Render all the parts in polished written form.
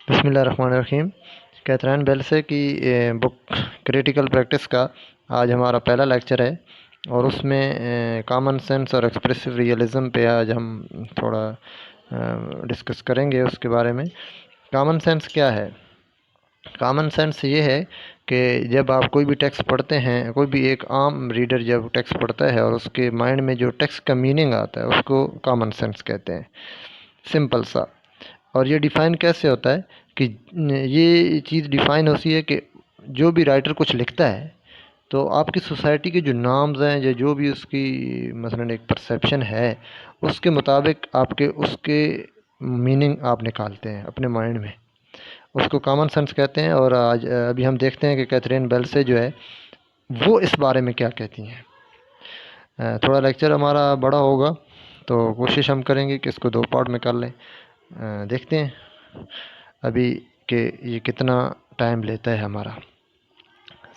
बिस्मिल्लाहिर्रहमानिर्रहीम। कैथरीन बेल्से की book critical practice का आज हमारा पहला लेक्चर है और उसमें कॉमन सेंस और एक्सप्रेसिव रियलिज़म पे आज हम थोड़ा डिस्कस करेंगे उसके बारे में। कॉमन सेंस क्या है? कॉमन सेंस ये है कि जब आप कोई भी टेक्स्ट पढ़ते हैं, कोई भी एक आम रीडर जब टेक्स्ट पढ़ता है और उसके माइंड में जो टेक्स्ट का मीनिंग आता है उसको कॉमन सेंस कहते हैं। सिंपल सा। और ये डिफ़ाइन कैसे होता है कि ये चीज़ डिफ़ाइन होती है कि जो भी राइटर कुछ लिखता है तो आपकी सोसाइटी के जो नॉर्म्स हैं या जो भी उसकी मसलन एक परसेप्शन है उसके मुताबिक आपके उसके मीनिंग आप निकालते हैं अपने माइंड में, उसको कॉमन सेंस कहते हैं। और आज अभी हम देखते हैं कि कैथरीन बेल्से जो है वो इस बारे में क्या कहती हैं। थोड़ा लेक्चर हमारा बड़ा होगा तो कोशिश हम करेंगे कि इसको 2 पार्ट में कर लें। देखते हैं अभी कि ये कितना टाइम लेता है हमारा।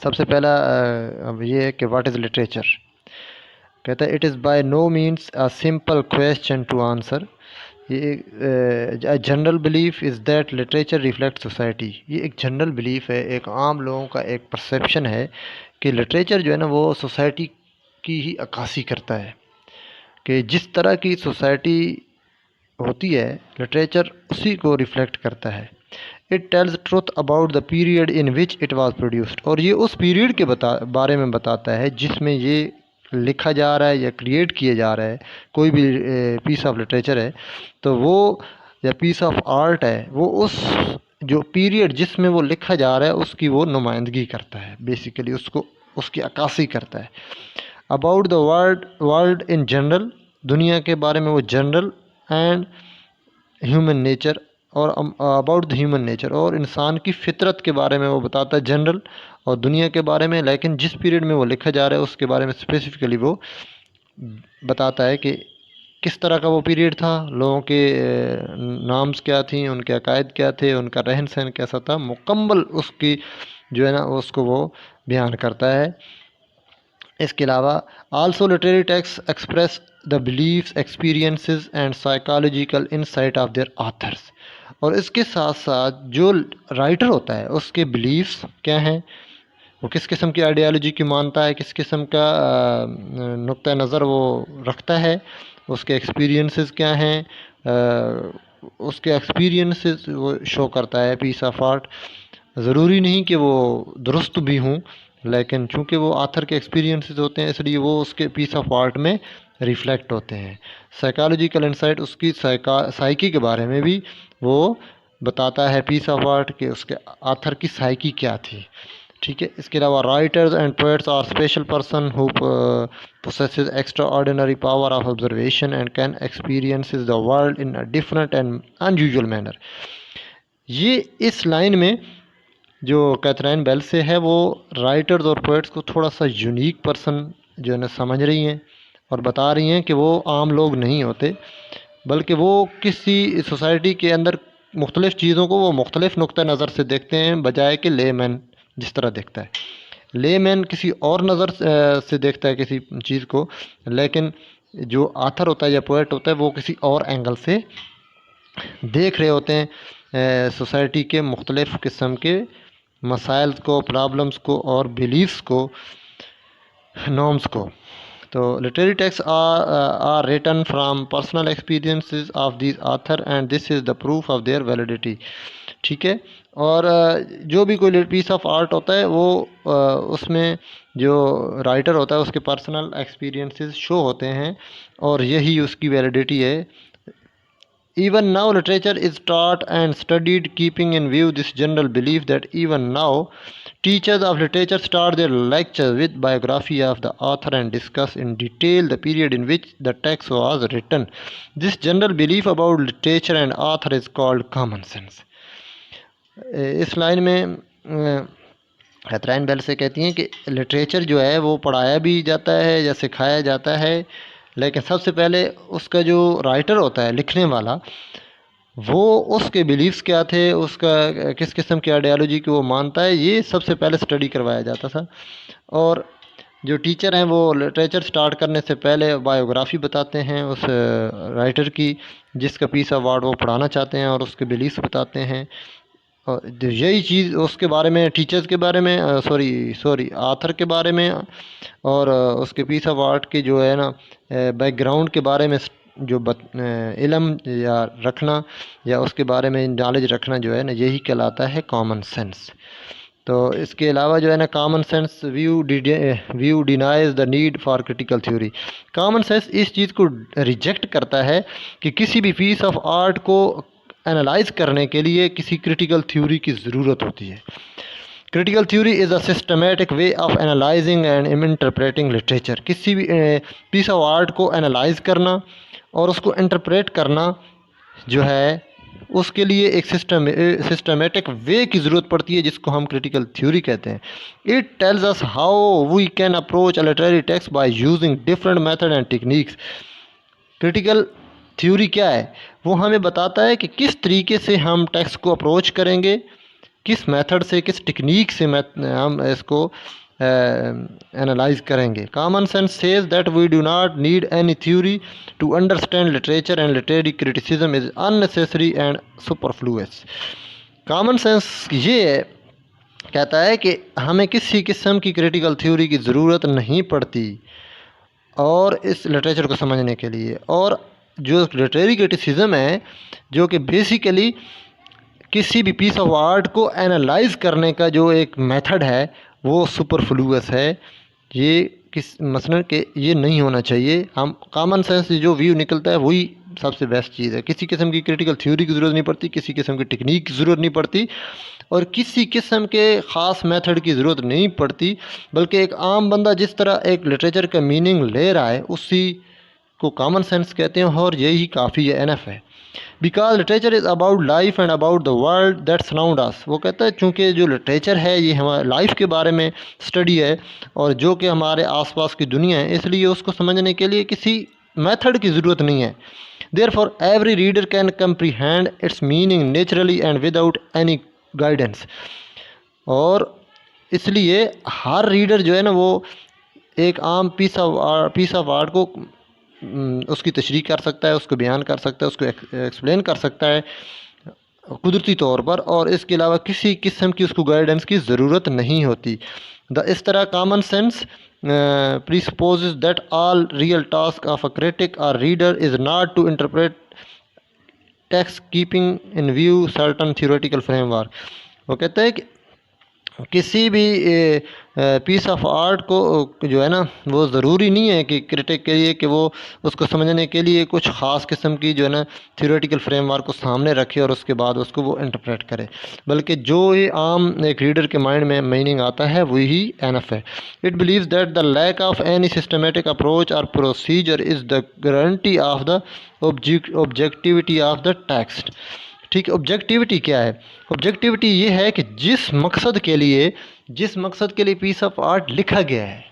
सबसे पहला अब ये है कि व्हाट इज़ लिटरेचर। कहता है it is by no means a simple question to answer. ये general belief is that literature reflect society. ये एक जनरल बिलीफ है, एक आम लोगों का एक परसेप्शन है कि लिटरेचर जो है ना वो सोसाइटी की ही अक्कासी करता है, कि जिस तरह की सोसाइटी होती है लिटरेचर उसी को रिफ्लेक्ट करता है। It tells truth about the period in which it was produced. और ये उस पीरियड के बारे में बताता है जिसमें ये लिखा जा रहा है या क्रिएट किया जा रहा है। कोई भी पीस ऑफ लिटरेचर है तो वो या पीस ऑफ आर्ट है वो उस जो पीरियड जिसमें वो लिखा जा रहा है उसकी वो नुमाइंदगी करता है, बेसिकली उसको उसकी अक्कासी करता है। About the world in general, दुनिया के बारे में वो जनरल, एंड ह्यूमन नेचर और अबाउट द ह्यूमन नेचर, और इंसान की फितरत के बारे में वो बताता है जनरल और दुनिया के बारे में, लेकिन जिस पीरियड में वो लिखा जा रहा है उसके बारे में स्पेसिफिकली वो बताता है कि किस तरह का वो पीरियड था, लोगों के नाम्स क्या थी, उनके अकायद क्या थे, उनका रहन सहन कैसा था, मुकम्मल उसकी जो है ना उसको वो बयान करता है। इसके अलावा also literary text express the beliefs, experiences and psychological insight of their authors. और इसके साथ साथ जो राइटर होता है उसके बिलीव्स क्या हैं, वो किस किस्म की आइडियालॉजी की मानता है, किस किस्म का नुक्ता नज़र वो रखता है, उसके एक्सपीरियंसेस क्या हैं, उसके एक्सपीरियंसेस वो शो करता है पीस ऑफ आर्ट। ज़रूरी नहीं कि वो दुरुस्त भी हों, लेकिन चूँकि वो आथर के एक्सपीरियंसेस होते हैं इसलिए वो उसके पीस ऑफ आर्ट में रिफ्लेक्ट होते हैं। साइकोलॉजिकल इंसाइट, उसकी साइकी के बारे में भी वो बताता है पीस ऑफ आर्ट कि उसके आथर की साइकी क्या थी। ठीक है। इसके अलावा writers and poets are special person who possesses extraordinary power of observation and can experiences the world in a different and unusual manner। ये इस लाइन में जो कैथरीन बेल्से है वो राइटर्स और पोएट्स को थोड़ा सा यूनिक पर्सन जो है ना समझ रही हैं और बता रही हैं कि वो आम लोग नहीं होते, बल्कि वो किसी सोसाइटी के अंदर मुख्तलिफ़ चीज़ों को वो मुख्तलिफ़ नुक्ता नज़र से देखते हैं, बजाय कि लेमैन जिस तरह देखता है। लेमैन किसी और नज़र से देखता है किसी चीज़ को, लेकिन जो आथर होता है या पोएट होता है वो किसी और एंगल से देख रहे होते हैं सोसाइटी के मुख्तलिफ़ किस्म के मसाइल को, प्रॉब्लम्स को और बिलीव्स को, नॉर्म्स को। तो literary text are written from personal experiences of this author and this is the proof of their validity. ठीक है। और जो भी कोई पीस ऑफ आर्ट होता है वो उसमें जो राइटर होता है उसके पर्सनल एक्सपीरियंसेस शो होते हैं और यही उसकी वैलिडिटी है। Even now, literature is taught and studied, keeping in view this general belief that even now, teachers of literature start their lectures with biography of the author and discuss in detail the period in which the text was written. This general belief about literature and author is called common sense। इस line में Catherine bell से कहती हैं कि literature जो है वो पढ़ाया भी जाता है या सिखाया जाता है, लेकिन सबसे पहले उसका जो राइटर होता है, लिखने वाला, वो उसके बिलीव्स क्या थे, उसका किस किस्म की आइडियालॉजी की वो मानता है, ये सबसे पहले स्टडी करवाया जाता था। और जो टीचर हैं वो लिटरेचर स्टार्ट करने से पहले बायोग्राफ़ी बताते हैं उस राइटर की जिसका पीस ऑफ आर्ट वो पढ़ाना चाहते हैं और उसके बिलीव्स बताते हैं। और यही चीज़ उसके बारे में, टीचर्स के बारे में, सॉरी आथर के बारे में, और उसके पीस ऑफ आर्ट के जो है ना बैकग्राउंड के बारे में जो इल्म या रखना या उसके बारे में नॉलेज रखना जो है ना, यही कहलाता है कॉमन सेंस। तो इसके अलावा जो है ना, common sense view denies the need for critical theory. Common sense इस चीज़ को रिजेक्ट करता है कि किसी भी पीस ऑफ आर्ट को एनालाइज करने के लिए किसी क्रिटिकल थ्योरी की ज़रूरत होती है। Critical theory is a systematic way of analysing and interpreting literature. किसी भी पीस ऑफ आर्ट को एनालाइज करना और उसको इंटरप्रेट करना जो है, उसके लिए एक सिस्टमेटिक वे की ज़रूरत पड़ती है, जिसको हम क्रिटिकल थ्योरी कहते हैं। It tells us how we can approach a literary text by using different method and techniques. Critical theory क्या है? वो हमें बताता है कि किस तरीके से हम टेक्स्ट को अप्रोच करेंगे, किस मेथड से, किस टेक्निक से हम इसको एनालाइज करेंगे। Common sense says that we do not need any theory to understand literature and literary criticism is unnecessary and superfluous. Common sense ये कहता है कि हमें किसी किस्म की क्रिटिकल थ्योरी की ज़रूरत नहीं पड़ती और इस लिटरेचर को समझने के लिए। और जो लिटरेरी क्रिटिसिज्म है, जो कि बेसिकली किसी भी पीस ऑफ आर्ट को एनालाइज करने का जो एक मेथड है, वो सुपरफ्लुअस है। ये किस मसलन के ये नहीं होना चाहिए। हम कॉमन सेंस से जो व्यू निकलता है वही सबसे बेस्ट चीज़ है। किसी किस्म की क्रिटिकल थ्योरी की ज़रूरत नहीं पड़ती, किसी किस्म की टेक्निक की ज़रूरत नहीं पड़ती और किसी किस्म के ख़ास मेथड की ज़रूरत नहीं पड़ती, बल्कि एक आम बंदा जिस तरह एक लिटरेचर का मीनिंग ले रहा है उसी को कॉमन सेंस कहते हैं, और यही काफ़ी है, एनफ है। Because literature is about life and about the world that surround us. वो कहता है चूँकि जो लिटरेचर है ये हमारे लाइफ के बारे में स्टडी है और जो कि हमारे आसपास की दुनिया है, इसलिए उसको समझने के लिए किसी मेथड की ज़रूरत नहीं है। Therefore every reader can comprehend its meaning naturally and without any guidance. और इसलिए हर रीडर जो है ना, वो एक आम पीस ऑफ आर्ट को उसकी तशरीह कर सकता है, उसको बयान कर सकता है, उसको एक्सप्लेन कर सकता है कुदरती तौर पर, और इसके अलावा किसी किस्म की उसको गाइडेंस की ज़रूरत नहीं होती। इस तरह common sense presupposes that all real task of a critic or reader is not to interpret text keeping in view certain theoretical framework. वो कहता है कि किसी भी पीस ऑफ आर्ट को जो है ना, वो ज़रूरी नहीं है कि क्रिटिक के लिए कि वो उसको समझने के लिए कुछ ख़ास किस्म की जो है ना थियोरेटिकल फ्रेमवर्क को सामने रखे और उसके बाद उसको वो इंटरप्रेट करे, बल्कि जो ये आम एक रीडर के माइंड में मीनिंग आता है वही एनफ है। It believes that the lack of any systematic approach or procedure is the guarantee of the objectivity of the text. ठीक है, ऑब्जेक्टिविटी क्या है? ऑब्जेक्टिविटी ये है कि जिस मकसद के लिए पीस ऑफ आर्ट लिखा गया है,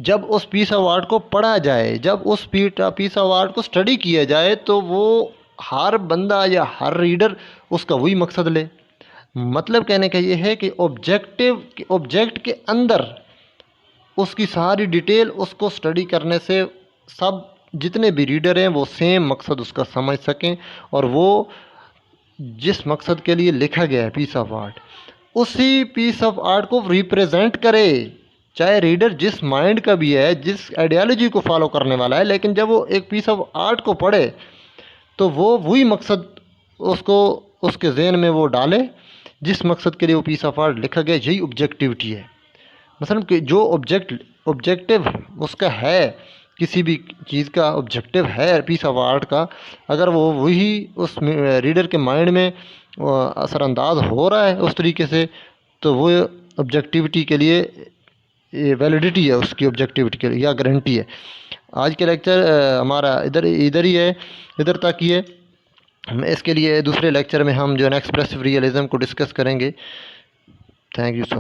जब उस पीस ऑफ आर्ट को पढ़ा जाए, जब उस पीस ऑफ आर्ट को स्टडी किया जाए, तो वो हर बंदा या हर रीडर उसका वही मकसद ले। मतलब कहने का ये है कि ऑब्जेक्ट के अंदर उसकी सारी डिटेल उसको स्टडी करने से सब जितने भी रीडर हैं वो सेम मकसद उसका समझ सकें और वो जिस मकसद के लिए लिखा गया है पीस ऑफ आर्ट, उसी पीस ऑफ आर्ट को रिप्रेजेंट करे। चाहे रीडर जिस माइंड का भी है, जिस आइडियोलॉजी को फॉलो करने वाला है, लेकिन जब वो एक पीस ऑफ आर्ट को पढ़े तो वो वही मकसद उसको उसके जहन में वो डाले जिस मकसद के लिए वो पीस ऑफ आर्ट लिखा गया। यही ऑब्जेक्टिविटी है। मसलन कि जो ऑब्जेक्टिव उसका है, किसी भी चीज़ का ऑब्जेक्टिव है पीस ऑफ आर्ट का, अगर वो वही उस रीडर के माइंड में असरअंदाज हो रहा है उस तरीके से, तो वो ऑब्जेक्टिविटी के लिए ये वैलिडिटी है, उसकी ऑब्जेक्टिविटी के लिए या गारंटी है। आज के लेक्चर हमारा इधर ही है, इधर तक ही है। इसके लिए दूसरे लेक्चर में हम जो है ना एक्सप्रेसिव रियलिज़म को डिस्कस करेंगे। Thank you so much.